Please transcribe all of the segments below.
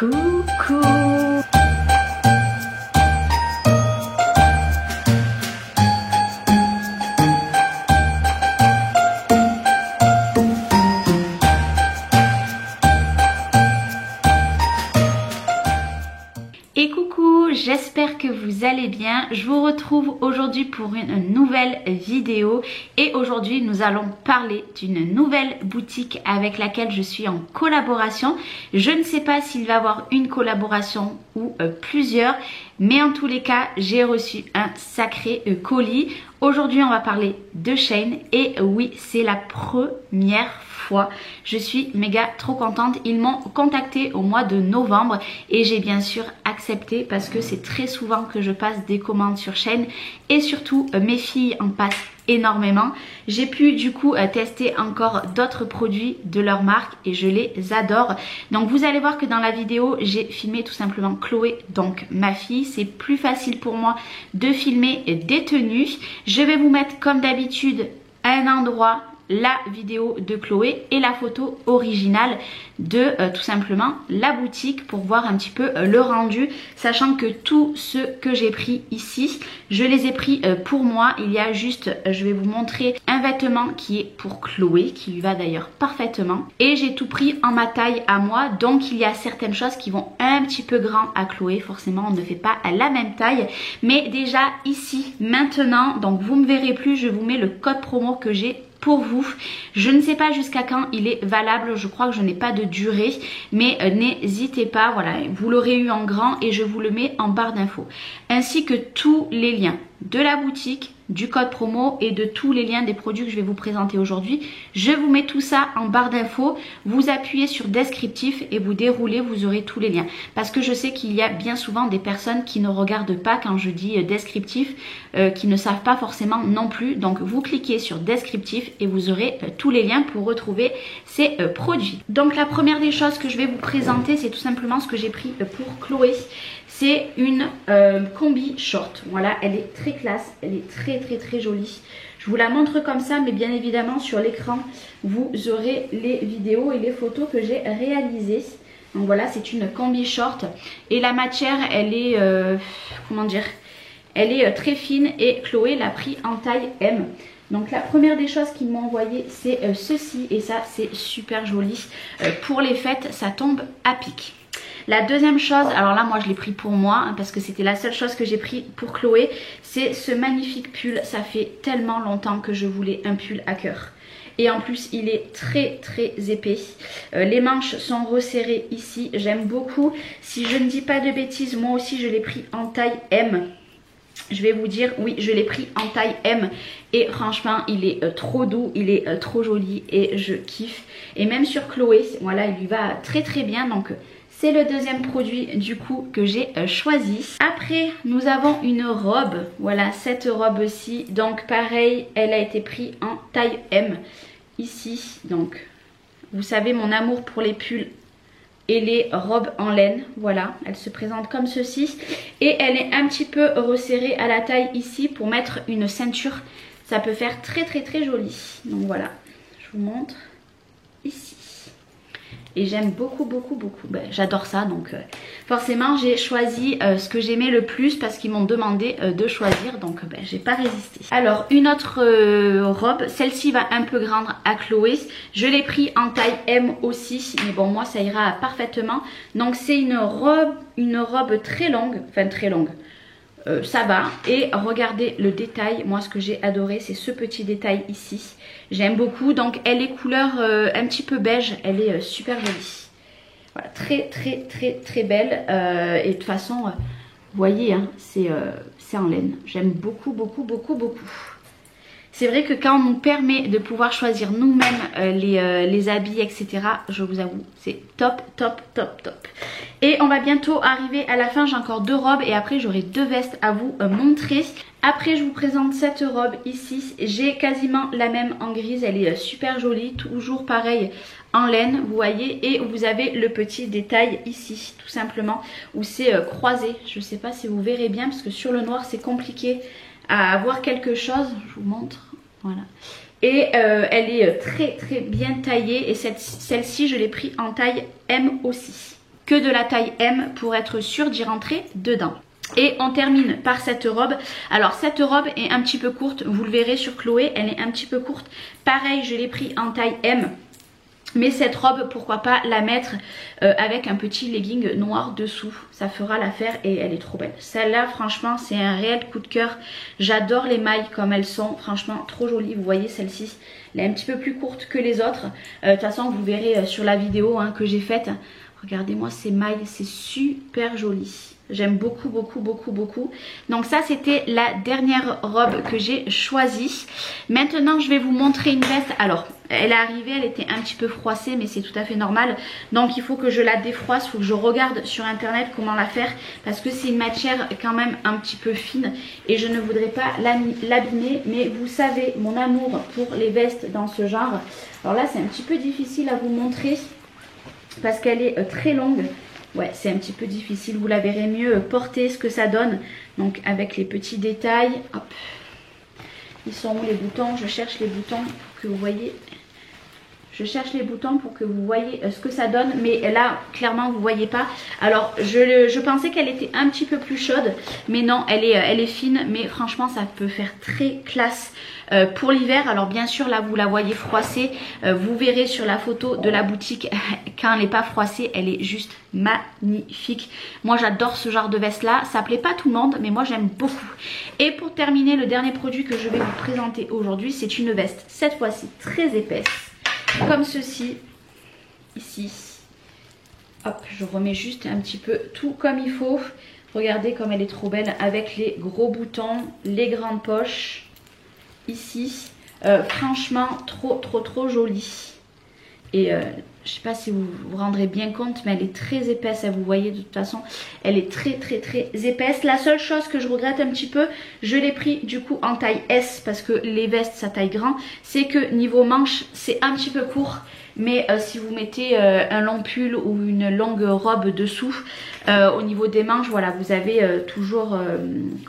Coucou. Et coucou, j'espère que vous allez bien. Je vous retrouve aujourd'hui pour une nouvelle vidéo et aujourd'hui nous allons parler d'une nouvelle boutique avec laquelle je suis en collaboration. Je ne sais pas s'il va y avoir une collaboration ou plusieurs, mais en tous les cas j'ai reçu un sacré colis. Aujourd'hui on va parler de Shein et oui, c'est la première fois. Je suis méga trop contente. Ils m'ont contacté au mois de novembre et j'ai bien sûr accepté parce que c'est très souvent que je passe des commandes sur Shein et surtout mes filles en passent énormément. J'ai pu du coup tester encore d'autres produits de leur marque et je les adore. Donc vous allez voir que dans la vidéo j'ai filmé tout simplement Chloé, donc ma fille. C'est plus facile pour moi de filmer des tenues. Je vais vous mettre comme d'habitude à un endroit la vidéo de Chloé et la photo originale de tout simplement la boutique pour voir un petit peu le rendu, sachant que tous ceux que j'ai pris ici, je les ai pris pour moi. Il y a juste, je vais vous montrer un vêtement qui est pour Chloé, qui lui va d'ailleurs parfaitement, et j'ai tout pris en ma taille à moi, donc il y a certaines choses qui vont un petit peu grand à Chloé, forcément on ne fait pas à la même taille, mais déjà ici maintenant, donc vous me verrez plus, je vous mets le code promo que j'ai pour vous. Je ne sais pas jusqu'à quand il est valable, je crois que je n'ai pas de durée, mais n'hésitez pas, voilà, vous l'aurez eu en grand et je vous le mets en barre d'infos, ainsi que tous les liens de la boutique, du code promo et de tous les liens des produits que je vais vous présenter aujourd'hui. Je vous mets tout ça en barre d'infos, vous appuyez sur descriptif et vous déroulez, vous aurez tous les liens, parce que je sais qu'il y a bien souvent des personnes qui ne regardent pas quand je dis descriptif, qui ne savent pas forcément non plus. Donc vous cliquez sur descriptif et vous aurez tous les liens pour retrouver ces produits. Donc la première des choses que je vais vous présenter, c'est tout simplement ce que j'ai pris pour Chloé. C'est une combi short. Voilà, elle est très classe, elle est très jolie. Je vous la montre comme ça, mais bien évidemment sur l'écran vous aurez les vidéos et les photos que j'ai réalisées. Donc voilà, c'est une combi short et la matière elle est comment dire, elle est très fine et Chloé l'a pris en taille M. Donc la première des choses qu'ils m'ont envoyé c'est ceci, et ça c'est super joli. Pour les fêtes ça tombe à pic. La deuxième chose, alors là moi je l'ai pris pour moi hein, parce que c'était la seule chose que j'ai pris pour Chloé, c'est ce magnifique pull. Ça fait tellement longtemps que je voulais un pull à cœur. Et en plus il est très épais. Les manches sont resserrées ici, j'aime beaucoup. Si je ne dis pas de bêtises, moi aussi je l'ai pris en taille M. Je vais vous dire, oui, je l'ai pris en taille M et franchement il est trop doux, il est trop joli et je kiffe. Et même sur Chloé, voilà, il lui va très bien, donc c'est le deuxième produit du coup que j'ai choisi. Après nous avons une robe, voilà cette robe-ci, donc pareil elle a été prise en taille M ici. Donc vous savez mon amour pour les pulls et les robes en laine, voilà, elle se présente comme ceci et elle est un petit peu resserrée à la taille ici pour mettre une ceinture. Ça peut faire très joli. Donc voilà, je vous montre ici. Et j'aime beaucoup. Ben, j'adore ça, donc forcément j'ai choisi ce que j'aimais le plus parce qu'ils m'ont demandé de choisir, donc ben, j'ai pas résisté. Alors une autre robe, celle-ci va un peu grande à Chloé. Je l'ai pris en taille M aussi, mais bon moi ça ira parfaitement. Donc c'est une robe très longue, enfin très longue. Ça va, et regardez le détail. Moi ce que j'ai adoré c'est ce petit détail ici, j'aime beaucoup. Donc elle est couleur un petit peu beige, elle est super jolie. Voilà, très belle et de toute façon vous voyez hein, c'est en laine. J'aime beaucoup. C'est vrai que quand on nous permet de pouvoir choisir nous-mêmes les habits, etc., je vous avoue, c'est top. Et on va bientôt arriver à la fin, j'ai encore 2 robes et après j'aurai 2 vestes à vous montrer. Après je vous présente cette robe ici, j'ai quasiment la même en grise, elle est super jolie, toujours pareil en laine, vous voyez, et vous avez le petit détail ici, tout simplement, où c'est croisé. Je ne sais pas si vous verrez bien parce que sur le noir c'est compliqué à voir quelque chose, je vous montre, voilà. Et elle est très bien taillée et celle-ci je l'ai pris en taille M aussi. que de la taille M pour être sûr d'y rentrer dedans. Et on termine par cette robe. Alors cette robe est un petit peu courte, vous le verrez sur Chloé, elle est un petit peu courte. Pareil, je l'ai pris en taille M. Mais cette robe, pourquoi pas la mettre avec un petit legging noir dessous. Ça fera l'affaire et elle est trop belle. Celle-là, franchement, c'est un réel coup de cœur. J'adore les mailles comme elles sont. Franchement, trop jolies. Vous voyez celle-ci, elle est un petit peu plus courte que les autres. De toute façon, vous verrez sur la vidéo que j'ai faite. Regardez-moi ces mailles, c'est super joli. J'aime beaucoup, beaucoup, beaucoup, beaucoup. Donc ça, c'était la dernière robe que j'ai choisie. Maintenant, je vais vous montrer une veste. Alors, elle est arrivée, elle était un petit peu froissée, mais c'est tout à fait normal. Donc, il faut que je la défroisse. Il faut que je regarde sur Internet comment la faire. Parce que c'est une matière quand même un petit peu fine. Et je ne voudrais pas l'abîmer. Mais vous savez, mon amour pour les vestes dans ce genre. Alors là, c'est un petit peu difficile à vous montrer. Parce qu'elle est très longue. Ouais, c'est un petit peu difficile, vous la verrez mieux porter ce que ça donne. Donc avec les petits détails, hop. Ils sont où les boutons? Je cherche les boutons pour que vous voyez. Je cherche les boutons pour que vous voyez ce que ça donne. Mais là, clairement, vous ne voyez pas. Alors, je pensais qu'elle était un petit peu plus chaude. Mais non, elle est fine. Mais franchement, ça peut faire très classe pour l'hiver. Alors, bien sûr, là, vous la voyez froissée. Vous verrez sur la photo de la boutique, quand elle n'est pas froissée, elle est juste magnifique. Moi, j'adore ce genre de veste-là. Ça ne plaît pas tout le monde, mais moi, j'aime beaucoup. Et pour terminer, le dernier produit que je vais vous présenter aujourd'hui, c'est une veste, cette fois-ci, très épaisse. Comme ceci, ici. Hop, je remets juste un petit peu tout comme il faut. Regardez comme elle est trop belle avec les gros boutons, les grandes poches. Ici, franchement, trop jolie. Et je sais pas si vous vous rendrez bien compte, mais elle est très épaisse. Vous voyez, de toute façon, elle est très épaisse. La seule chose que je regrette un petit peu, je l'ai pris du coup en taille S parce que les vestes, ça taille grand. C'est que niveau manche, c'est un petit peu court. Mais si vous mettez un long pull ou une longue robe dessous, au niveau des manches, voilà, vous avez toujours,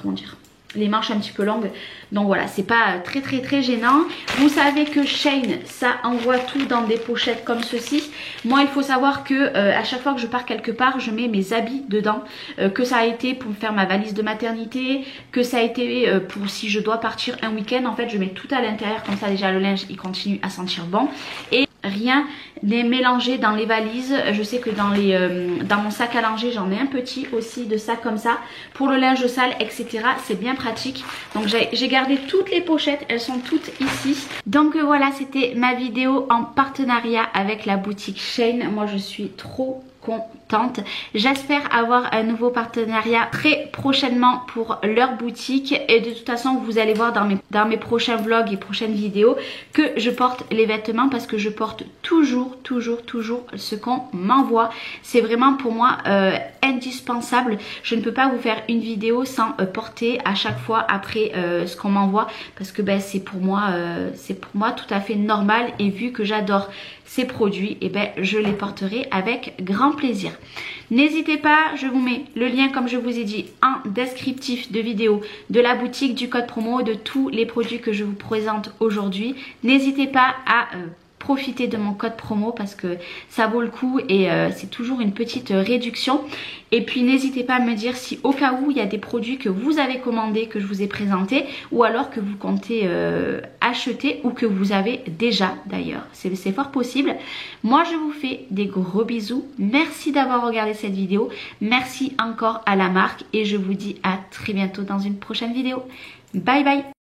comment dire, les manches un petit peu longues. Donc voilà, c'est pas très gênant. Vous savez que Shein, ça envoie tout dans des pochettes comme ceci. Moi, il faut savoir que à chaque fois que je pars quelque part, je mets mes habits dedans. Que ça a été pour me faire ma valise de maternité, que ça a été pour si je dois partir un week-end. En fait, je mets tout à l'intérieur, comme ça déjà le linge, il continue à sentir bon. Et rien n'est mélangé dans les valises. Je sais que dans mon sac à langer, j'en ai un petit aussi de sac comme ça. Pour le linge sale, etc. C'est bien pratique. Donc j'ai gardé toutes les pochettes. Elles sont toutes ici. Donc voilà, c'était ma vidéo en partenariat avec la boutique Shein. Moi, je suis trop contente. J'espère avoir un nouveau partenariat très prochainement pour leur boutique. Et de toute façon, vous allez voir dans mes prochains vlogs et prochaines vidéos que je porte les vêtements parce que je porte toujours ce qu'on m'envoie. C'est vraiment pour moi indispensable. Je ne peux pas vous faire une vidéo sans porter à chaque fois après ce qu'on m'envoie parce que c'est pour moi tout à fait normal et vu que j'adore ces produits, et je les porterai avec grand plaisir. N'hésitez pas, je vous mets le lien comme je vous ai dit en descriptif de vidéo de la boutique, du code promo, de tous les produits que je vous présente aujourd'hui. N'hésitez pas à profiter de mon code promo parce que ça vaut le coup et c'est toujours une petite réduction. Et puis n'hésitez pas à me dire si au cas où il y a des produits que vous avez commandés, que je vous ai présentés ou alors que vous comptez acheter ou que vous avez déjà d'ailleurs. C'est fort possible. Moi je vous fais des gros bisous. Merci d'avoir regardé cette vidéo. Merci encore à la marque et je vous dis à très bientôt dans une prochaine vidéo. Bye bye.